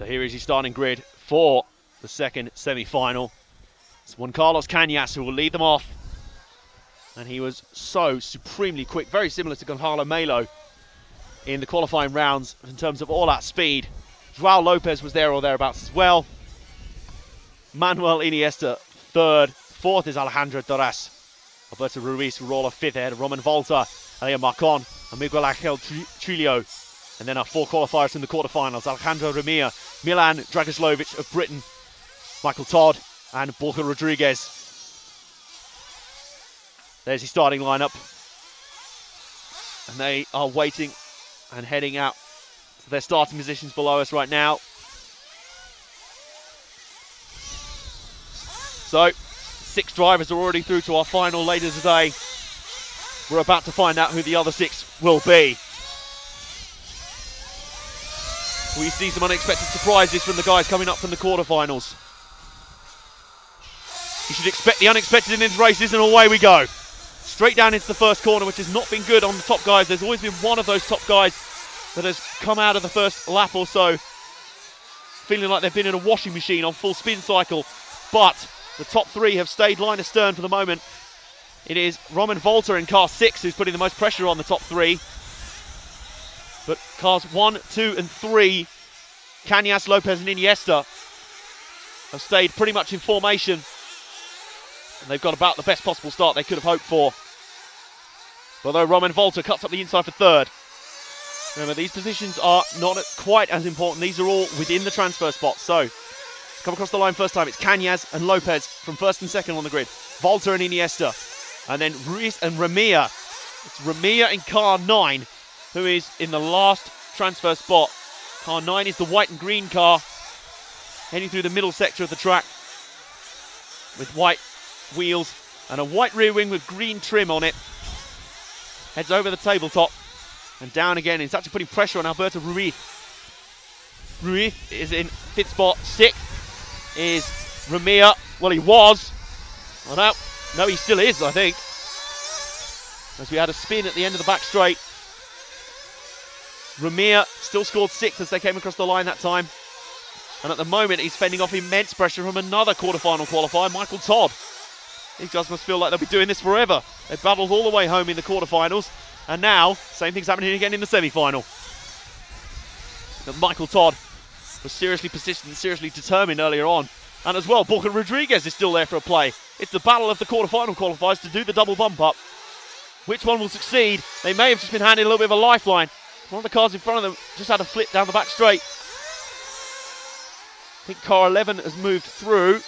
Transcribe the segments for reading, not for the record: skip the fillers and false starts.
So here is your starting grid for the second semi-final. It's Juan Carlos Cañas who will lead them off. And he was so supremely quick, very similar to Gonzalo Melo in the qualifying rounds in terms of all-out speed. Joao Lopez was there or thereabouts as well. Manuel Iniesta third. Fourth is Alejandro Torres. Alberto Ruiz will roll a fifth ahead of Roman Volta, Elia Marcon, and Miguel Angel Trillo. And then our four qualifiers from the quarterfinals: Alejandro Remia, Milan Dragoslovic of Britain, Michael Todd, and Borja Rodriguez. There's his starting lineup. And they are waiting and heading out to their starting positions below us right now. So, 6 drivers are already through to our final later today. We're about to find out who the other 6 will be. We see some unexpected surprises from the guys coming up from the quarterfinals. You should expect the unexpected in these races, and away we go. Straight down into the first corner, which has not been good on the top guys. There's always been one of those top guys that has come out of the first lap or so feeling like they've been in a washing machine on full spin cycle. But the top 3 have stayed line astern for the moment. It is Roman Volta in car 6 who's putting the most pressure on the top 3. But cars 1, 2 and 3, Cañas, Lopez and Iniesta, have stayed pretty much in formation. And they've got about the best possible start they could have hoped for. Although Roman Volta cuts up the inside for third. Remember, these positions are not quite as important. These are all within the transfer spots. So, come across the line first time, it's Cañas and Lopez from first and second on the grid. Volta and Iniesta. And then Ruiz and Remia. It's Remia in car 9, who is in the last transfer spot. Car 9 is the white and green car, heading through the middle sector of the track with white wheels and a white rear wing with green trim on it. Heads over the tabletop and down again. It's actually putting pressure on Alberto Ruiz. Ruiz is in 5th spot. 6th is Remia. Well, he was. Oh, no, he still is, I think. As we had a spin at the end of the back straight. Remia still scored 6th as they came across the line that time. And at the moment, he's fending off immense pressure from another quarterfinal qualifier, Michael Todd. These guys must feel like they'll be doing this forever. They battled all the way home in the quarterfinals. And now, same thing's happening again in the semi-final. But Michael Todd was seriously persistent, seriously determined earlier on. And as well, Borja Rodriguez is still there for a play. It's the battle of the quarterfinal qualifiers to do the double bump up. Which one will succeed? They may have just been handed a little bit of a lifeline. One of the cars in front of them just had a flip down the back straight. I think car 11 has moved through.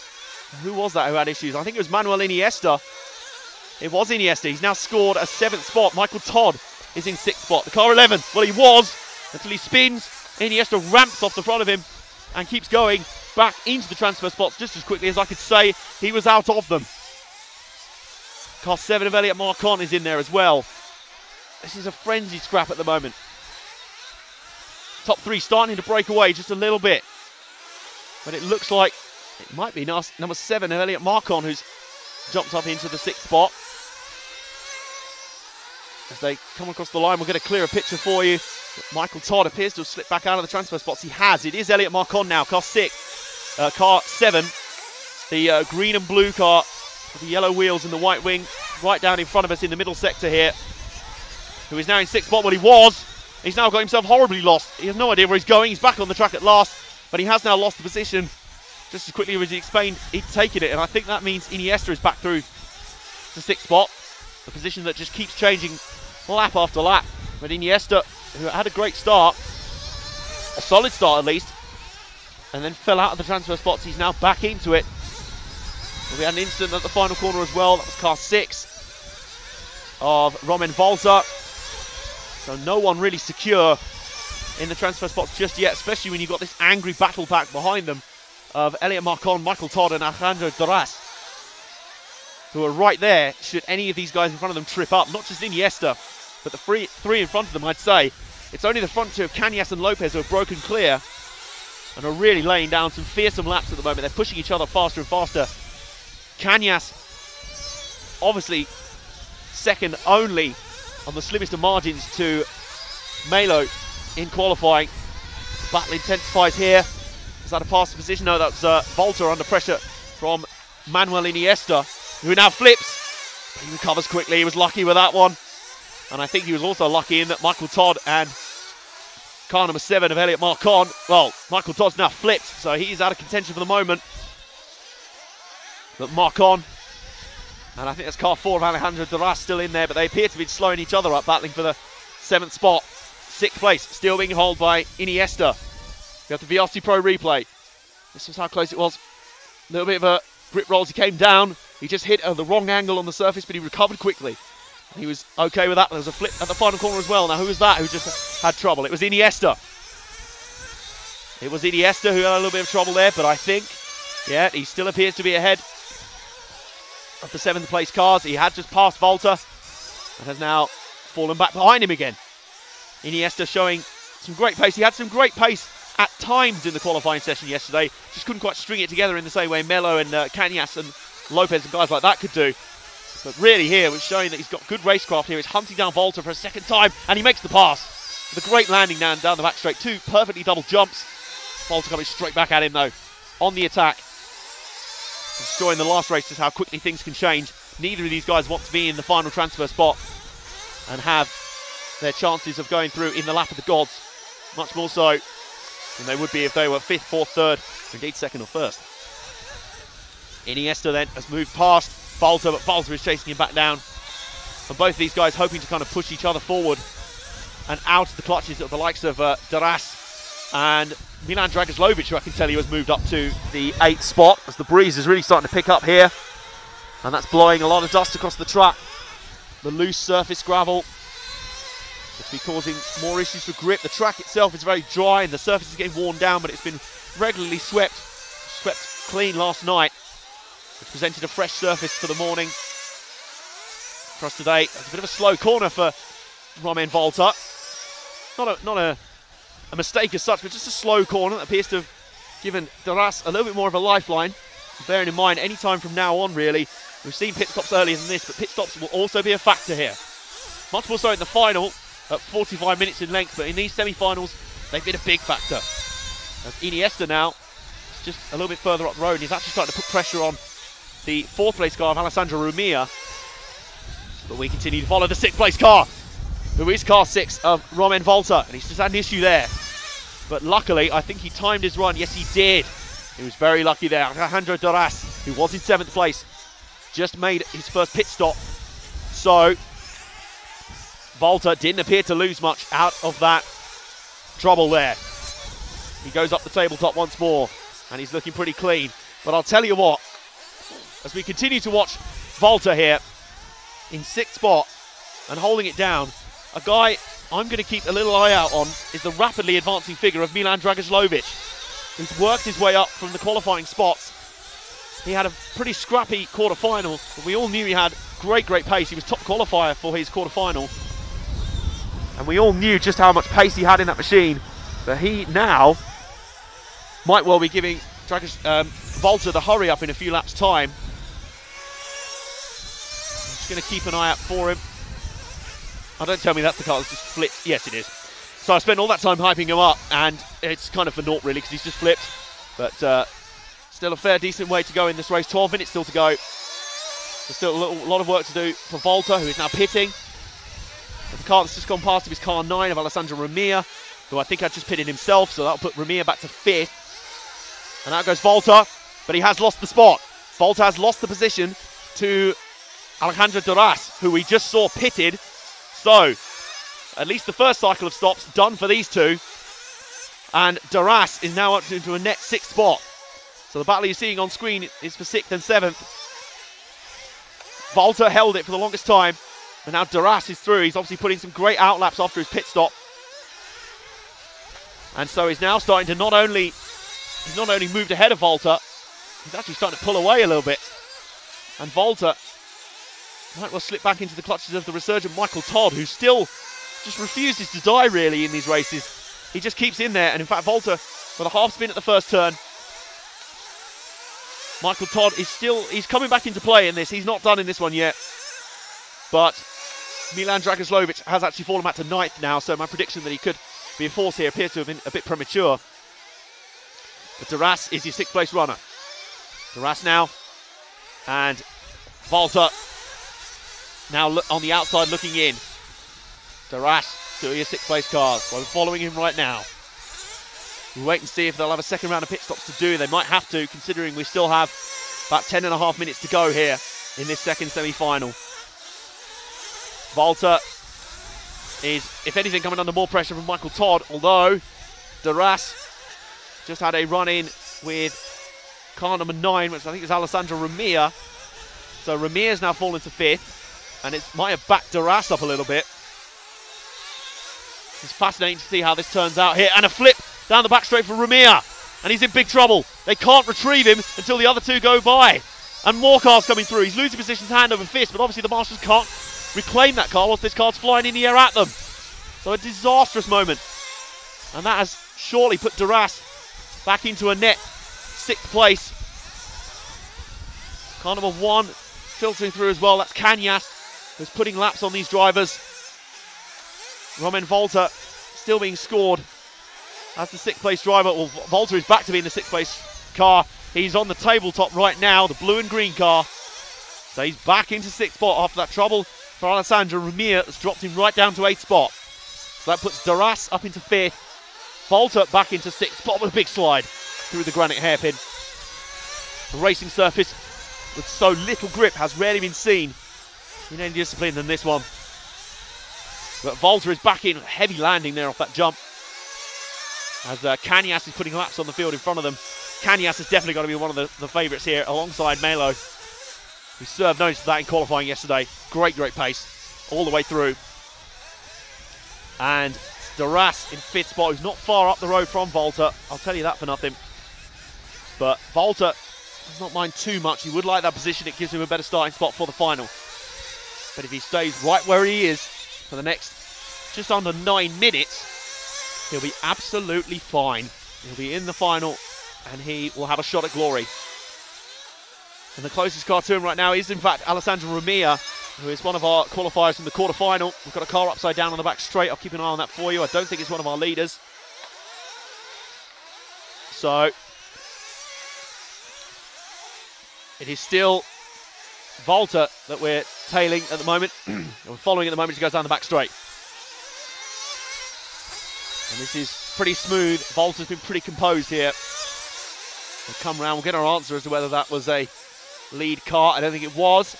Who was that who had issues? I think it was Manuel Iniesta. It was Iniesta. He's now scored a 7th spot. Michael Todd is in 6th spot. The car 11, well, he was until he spins. Iniesta ramps off the front of him and keeps going back into the transfer spots just as quickly as I could say he was out of them. Car 7 of Elliot Marcon is in there as well. This is a frenzied scrap at the moment. Top 3 starting to break away just a little bit. But it looks like it might be number 7 of Elliot Marcon who's jumped up into the 6th spot. As they come across the line, we'll get a clearer picture for you. Michael Todd appears to have slipped back out of the transfer spots. He has. It is Elliot Marcon now, car 7. The green and blue car with the yellow wheels and the white wing right down in front of us in the middle sector here. Who is now in 6th spot. Well, he was. He's now got himself horribly lost. He has no idea where he's going. He's back on the track at last, but he has now lost the position. Just as quickly as he explained, he'd taken it, and I think that means Iniesta is back through to 6th spot. A position that just keeps changing lap after lap. But Iniesta, who had a great start, a solid start at least, and then fell out of the transfer spots, he's now back into it. And we had an incident at the final corner as well. That was car 6 of Roman Volta. So no one really secure in the transfer spots just yet, especially when you've got this angry battle pack behind them of Elliot Marcon, Michael Todd and Alejandro Torres, who are right there should any of these guys in front of them trip up. Not just Iniesta, but the three in front of them, I'd say. It's only the front 2 of Cañas and Lopez who have broken clear and are really laying down some fearsome laps at the moment. They're pushing each other faster and faster. Cañas, obviously second only on the slimmest of margins to Melo in qualifying. The battle intensifies here. Was that a pass position? No, that was Volta under pressure from Manuel Iniesta, who now flips. He recovers quickly. He was lucky with that one. And I think he was also lucky in that Michael Todd and car number 7 of Elliot Marcon. Well, Michael Todd's now flipped, so he's out of contention for the moment. But Marcon, and I think that's car 4 of Alejandro Duras still in there, but they appear to be slowing each other up, battling for the 7th spot. 6th place, still being held by Iniesta. We have the VRC Pro replay. This was how close it was. A little bit of a grip roll as he came down. He just hit at the wrong angle on the surface, but he recovered quickly. He was okay with that. There was a flip at the final corner as well. Now, who was that who just had trouble? It was Iniesta. It was Iniesta who had a little bit of trouble there, but I think, yeah, he still appears to be ahead of the 7th place cars. He had just passed Volta and has now fallen back behind him again. Iniesta showing some great pace. He had some great pace at times in the qualifying session yesterday. Just couldn't quite string it together in the same way Melo and Cañas and Lopez and guys like that could do. But really here, it's showing that he's got good racecraft here. He's hunting down Volta for a second time, and he makes the pass. With a great landing down the back straight. 2 perfectly double jumps. Volta coming straight back at him though, on the attack. It's showing the last race just how quickly things can change. Neither of these guys want to be in the final transfer spot and have their chances of going through in the lap of the gods. Much more so than they would be if they were 5th, 4th, 3rd, or indeed 2nd or 1st. Iniesta then has moved past Volta, but Volta is chasing him back down. And both of these guys hoping to kind of push each other forward and out of the clutches of the likes of Duras and Milan Dragoslovic, who I can tell you has moved up to the 8th spot as the breeze is really starting to pick up here. And that's blowing a lot of dust across the track. The loose surface gravel, which will be causing more issues for grip. The track itself is very dry and the surface is getting worn down, but it's been regularly swept clean last night, which presented a fresh surface for the morning. For us today, it's a bit of a slow corner for Romain Volta. Not a mistake as such, but just a slow corner that appears to have given Duras a little bit more of a lifeline. Bearing in mind, any time from now on, really, we've seen pit stops earlier than this, but pit stops will also be a factor here. Much more so in the final, at 45 minutes in length, but in these semi-finals, they've been a big factor. As Iniesta now is just a little bit further up the road, and he's actually starting to put pressure on the 4th place car of Alessandro Rumia. But we continue to follow the 6th place car, who is car 6 of Romain Volta, and he's just had an issue there. But luckily, I think he timed his run. Yes, he did. He was very lucky there. Alejandro Duras, who was in 7th place, just made his first pit stop. So Volta didn't appear to lose much out of that trouble there. He goes up the tabletop once more, and he's looking pretty clean. But I'll tell you what, as we continue to watch Volta here in 6th spot and holding it down, a guy I'm going to keep a little eye out on is the rapidly advancing figure of Milan Dragoslovic, who's worked his way up from the qualifying spots. He had a pretty scrappy quarter-final, but we all knew he had great pace. He was top qualifier for his quarter-final, and we all knew just how much pace he had in that machine. But he now might well be giving Volta the hurry up in a few laps' time. I'm just going to keep an eye out for him. Oh, don't tell me that's the car that's just flipped. Yes, it is. So I spent all that time hyping him up, and it's kind of for naught really, because he's just flipped. But still a fair, decent way to go in this race. 12 minutes still to go. There's still a lot of work to do for Volta, who is now pitting. But the car that's just gone past him is car 9 of Alessandro Rumia, who I think had just pitted himself, so that'll put Rumia back to 5th. And out goes Volta, but he has lost the spot. Volta has lost the position to Alejandro Duras, who we just saw pitted. So, at least the first cycle of stops done for these two. And Duras is now up into a net 6th spot. So the battle you're seeing on screen is for 6th and 7th. Volta held it for the longest time, and now Duras is through. He's obviously putting some great outlaps after his pit stop. And so he's now starting to not only moved ahead of Volta, he's actually starting to pull away a little bit. And Volta might well slip back into the clutches of the resurgent Michael Todd, who still just refuses to die really in these races. He just keeps in there, and in fact Volta with a half spin at the first turn. Michael Todd he's coming back into play in this. He's not done in this one yet. But Milan Dragoslovic has actually fallen back to 9th now, so my prediction that he could be a force here appears to have been a bit premature. But Duras is your 6th place runner. Duras now, and Walter now on the outside looking in. Duras, 2 of your 6th place cars. Well, we're following him right now. We'll wait and see if they'll have a second round of pit stops to do. They might have to, considering we still have about 10.5 minutes to go here in this second semi-final. Walter is, if anything, coming under more pressure from Michael Todd, although Duras just had a run-in with car number 9, which I think is Alessandro Ramir. So Ramir's now fallen to 5th, and it might have backed Duras up a little bit. It's fascinating to see how this turns out here. And a flip down the back straight for Ramir, and he's in big trouble. They can't retrieve him until the other 2 go by. And more cars coming through. He's losing positions hand over fist, but obviously the marshals can't reclaim that car whilst this car's flying in the air at them. So a disastrous moment. And that has surely put Duras back into a net 6th place. Car number 1 filtering through as well. That's Cañas, who's putting laps on these drivers. Romain Walter still being scored as the 6th place driver. Well, Walter is back to being the 6th place car. He's on the tabletop right now, the blue and green car. So he's back into 6th spot after that trouble for Alessandro Ramir. That's dropped him right down to 8th spot. So that puts Duras up into 5th. Walter back into 6th spot with a big slide through the granite hairpin. The racing surface with so little grip has rarely been seen in any discipline than this one. But Walter is back in, heavy landing there off that jump. As Cañas is putting laps on the field in front of them. Cañas has definitely got to be one of the favourites here alongside Melo, who served notice of that in qualifying yesterday. Great pace all the way through. And Duras in 5th spot, who's not far up the road from Walter. I'll tell you that for nothing. But Walter does not mind too much. He would like that position. It gives him a better starting spot for the final. But if he stays right where he is for the next just under 9 minutes, he'll be absolutely fine. He'll be in the final and he will have a shot at glory. And the closest car to him right now is in fact Alessandro Ramir, who is one of our qualifiers from the quarter-final. We've got a car upside down on the back straight. I'll keep an eye on that for you. I don't think it's one of our leaders. So it is still Walter that we're tailing at the moment. We're following at the moment as he goes down the back straight. And this is pretty smooth. Walter's been pretty composed here. We'll come round, we'll get our answer as to whether that was a lead car. I don't think it was.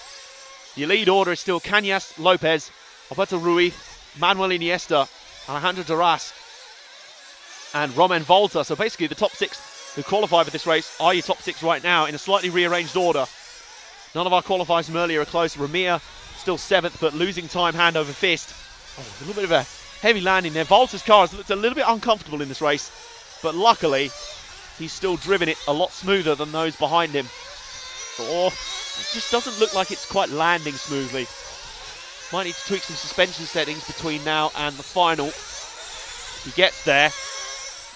Your lead order is still Cañas, Lopez, Alberto Ruiz, Manuel Iniesta, Alejandro Duras, and Romain Walter. So basically the top 6 who qualify for this race are your top 6 right now in a slightly rearranged order. None of our qualifiers from earlier are close. Ramir still 7th, but losing time hand over fist. Oh, a little bit of a heavy landing there. Walter's car has looked a little bit uncomfortable in this race, but luckily he's still driven it a lot smoother than those behind him. Or it just doesn't look like it's quite landing smoothly. Might need to tweak some suspension settings between now and the final. If he gets there,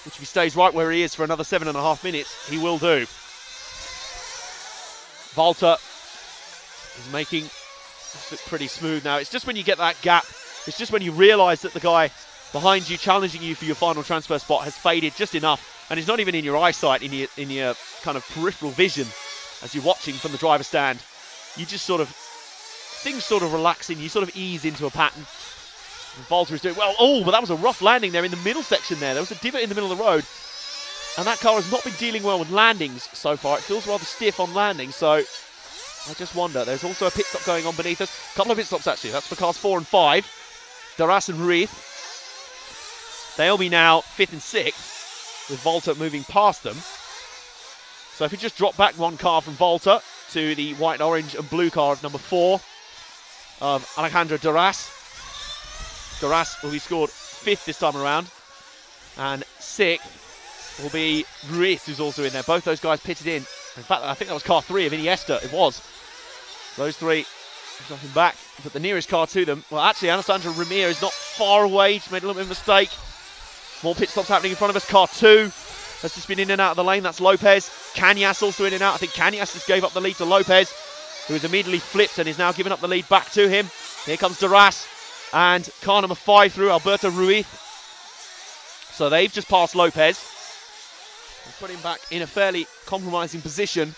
which if he stays right where he is for another 7.5 minutes, he will do. Walter is making this look pretty smooth now. It's just when you get that gap, it's just when you realise that the guy behind you challenging you for your final transfer spot has faded just enough, and it's not even in your eyesight, in your kind of peripheral vision as you're watching from the driver's stand. You just sort of, things sort of relaxing, you sort of ease into a pattern. And Walter is doing well. Oh, but that was a rough landing there in the middle section there. There was a divot in the middle of the road, and that car has not been dealing well with landings so far. It feels rather stiff on landing, so I just wonder. There's also a pit stop going on beneath us. A couple of pit stops actually. That's for cars 4 and 5. Duras and Ruiz. They'll be now 5th and 6th, with Walter moving past them. So if we just drop back one car from Walter to the white, orange and blue car of number 4 of Alejandro Duras. Duras will be scored 5th this time around, and 6th will be Ruiz, who's also in there. Both those guys pitted in. In fact, I think that was car 3 of Iniesta. It was. Those 3 dropping back, but the nearest car to them, well, actually, Alessandro Ramir is not far away. He's made a little bit of a mistake. More pit stops happening in front of us. Car 2 has just been in and out of the lane. That's Lopez. Cañas also in and out. I think Cañas just gave up the lead to Lopez, who has immediately flipped and is now giving up the lead back to him. Here comes Duras and car number 5 through, Alberto Ruiz. So they've just passed Lopez. Put him back in a fairly compromising position.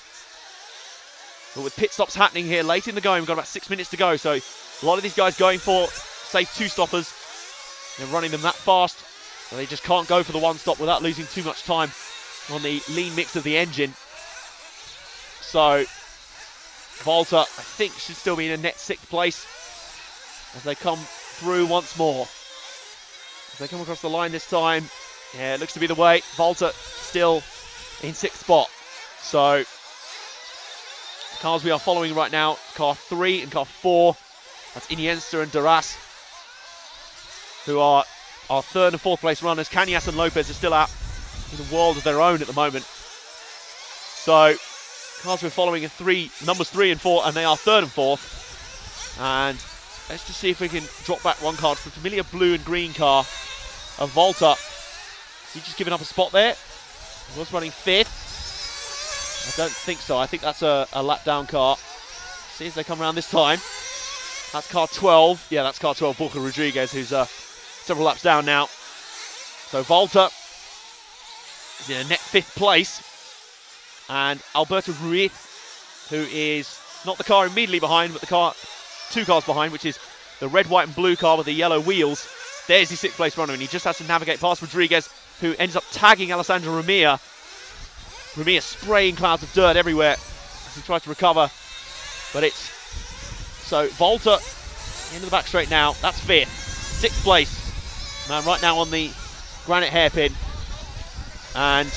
But with pit stops happening here late in the game, we've got about 6 minutes to go. So a lot of these guys going for safe two-stoppers. They're running them that fast. So they just can't go for the one stop without losing too much time on the lean mix of the engine. So Volta, I think, should still be in a net 6th place as they come through once more. As they come across the line this time, yeah, it looks to be the way. Volta still in 6th spot. So cars we are following right now, car 3 and car 4. That's Iniesta and Duras, who are our 3rd and 4th place runners. Cañas and Lopez are still out in a world of their own at the moment. So cars we're following are numbers 3 and 4, and they are 3rd and 4th. And let's just see if we can drop back one car to the familiar blue and green car of Volta. Is he just giving up a spot there? He was running 5th. I don't think so. I think that's a lap down car. See as they come around this time. That's car 12. Yeah, that's car 12, Borja Rodriguez, who's several laps down now. So Volta is in a net 5th place. And Alberto Ruiz, who is not the car immediately behind, but the car 2 cars behind, which is the red, white and blue car with the yellow wheels. There's his 6th place runner, and he just has to navigate past Rodriguez, who ends up tagging Alessandro Romea. Romea spraying clouds of dirt everywhere as he tries to recover. But it's... So Volta into the back straight now. That's 5th. 6th place. Man right now on the granite hairpin. And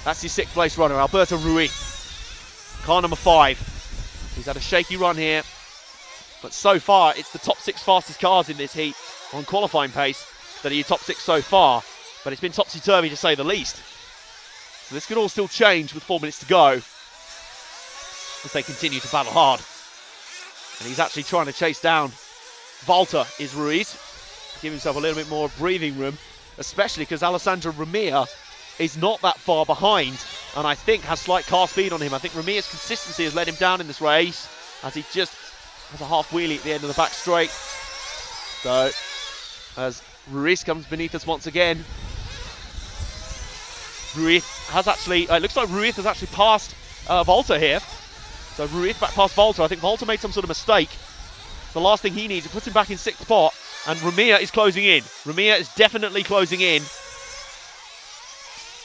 that's his 6th place runner, Alberto Ruiz. Car number 5. He's had a shaky run here. But so far, it's the top 6 fastest cars in this heat on qualifying pace that are top 6 so far. But it's been topsy-turvy to say the least. So this could all still change with 4 minutes to go as they continue to battle hard. And he's actually trying to chase down Volta, is Ruiz. Give himself a little bit more breathing room, especially because Alessandro Romea is not that far behind and I think has slight car speed on him. I think Romea's consistency has let him down in this race as he just has a half wheelie at the end of the back straight. So as Ruiz comes beneath us once again, Ruiz has actually, it looks like Ruiz has actually passed Volta here. So Ruiz back past Volta. I think Volta made some sort of mistake. The last thing he needs, it puts him back in 6th spot, and Romea is closing in. Romea is definitely closing in.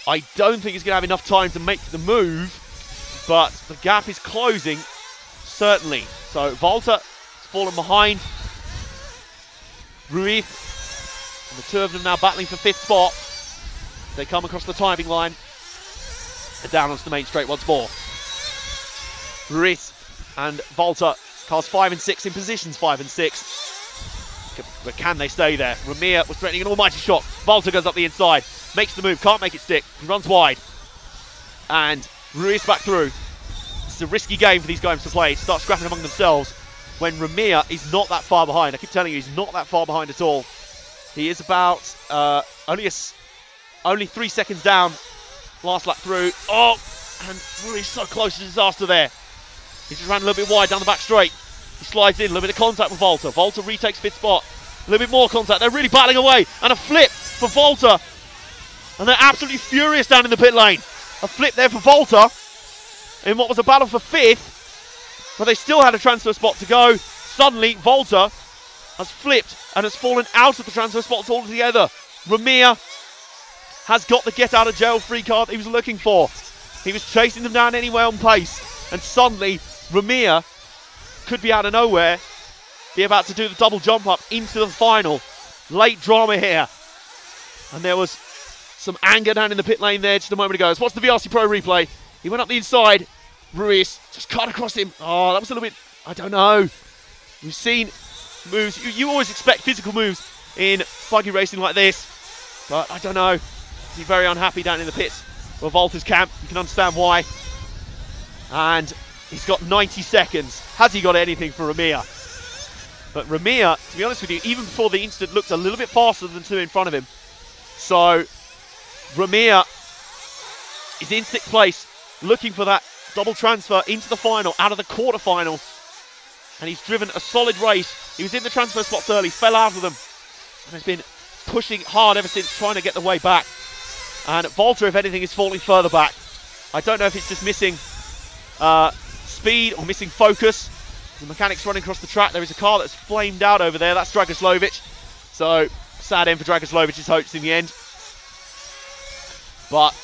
I don't think he's going to have enough time to make the move, but the gap is closing, certainly. So Volta has fallen behind Ruiz, and the 2 of them now battling for 5th spot. They come across the timing line and down onto the main straight once more. Ruiz and Volta, cars 5 and 6 in positions 5 and 6. But can they stay there? Romea was threatening an almighty shot. Volta goes up the inside, makes the move, can't make it stick. He runs wide. And Ruiz back through. It's a risky game for these guys to play. Start scrapping among themselves when Romea is not that far behind. I keep telling you, he's not that far behind at all. He is about only 3 seconds down. Last lap through. Oh, and Ruiz so close to disaster there. He just ran a little bit wide down the back straight. He slides in, a little bit of contact with Volta. Volta retakes 5th spot. A little bit more contact. They're really battling away. And a flip for Volta. And they're absolutely furious down in the pit lane. A flip there for Volta in what was a battle for 5th. But they still had a transfer spot to go. Suddenly, Volta has flipped and has fallen out of the transfer spots altogether. Romea has got the get-out-of-jail-free card that he was looking for. He was chasing them down anyway on pace. And suddenly, Romea could be out of nowhere, be about to do the double jump up into the final. Late drama here. And there was some anger down in the pit lane there just a moment ago. Let's watch the VRC Pro replay. He went up the inside. Ruiz just cut across him. Oh, that was a little bit, I don't know. We've seen moves. You always expect physical moves in buggy racing like this. But I don't know. He's very unhappy down in the pits for Volta's camp. You can understand why. And he's got 90 seconds. Has he got anything for Romea? But Romea, to be honest with you, even before the incident, looked a little bit faster than 2 in front of him. So Romea is in 6th place, looking for that double transfer into the final, out of the quarterfinal. And he's driven a solid race. He was in the transfer spots early, fell out of them, and has been pushing hard ever since, trying to get the way back. And Volta, if anything, is falling further back. I don't know if it's just missing speed or missing focus. The mechanic's running across the track. There is a car that's flamed out over there. That's Dragoslovic. So, sad end for Dragoslovic's hopes in the end. But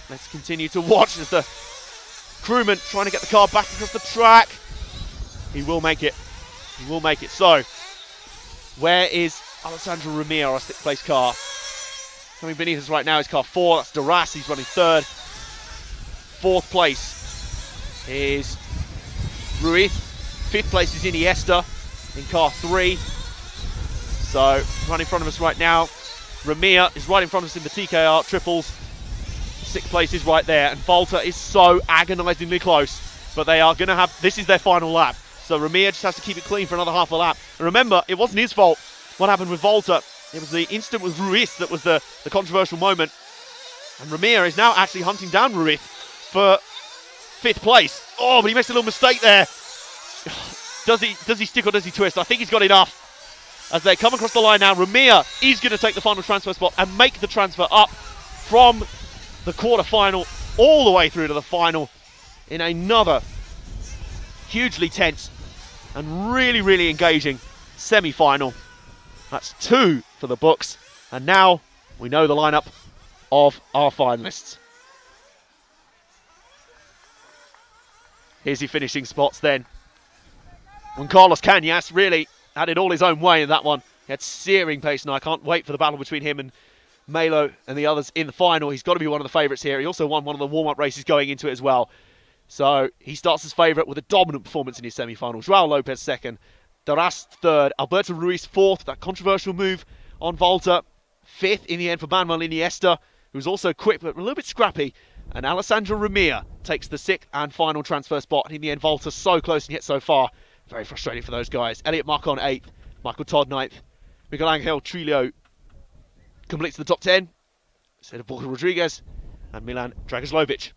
let's continue to watch as the crewman trying to get the car back across the track. He will make it. He will make it. So, where is Alessandro Ramir, our 6th place car? Coming beneath us right now is car 4. That's Duras. He's running 3rd. 4th place is Ruiz. 5th place is Iniesta in car 3. So, right in front of us right now. Ramir is right in front of us in the TKR triples. 6th place is right there. And Volta is so agonisingly close. But they are going to have... This is their final lap. So Ramir just has to keep it clean for another half a lap. And remember, it wasn't his fault what happened with Volta. It was the incident with Ruiz that was the controversial moment. And Ramir is now actually hunting down Ruiz for 5th place. Oh, but he makes a little mistake there. Does he stick or does he twist? I think he's got enough. As they come across the line now, Ramir is going to take the final transfer spot and make the transfer up from the quarter-final all the way through to the final in another hugely tense and really, really engaging semi-final. That's 2 for the books. And now we know the lineup of our finalists. Here's your finishing spots then. When Carlos Cañas really had it all his own way in that one. He had searing pace, and I can't wait for the battle between him and Melo and the others in the final. He's got to be one of the favourites here. He also won one of the warm-up races going into it as well. So he starts as favourite with a dominant performance in his semi-final. Joao Lopez 2nd, Duras 3rd, Alberto Ruiz 4th, that controversial move on Volta. 5th in the end for Manuel Iniesta, who's also quick but a little bit scrappy. And Alessandro Ramir takes the 6th and final transfer spot. In the end, Volta so close and yet so far. Very frustrating for those guys. Elliot Marcon 8th, Michael Todd 9th. Miguel Angel Trillo completes the top 10. Instead of Borja Rodriguez and Milan Dragoslovic.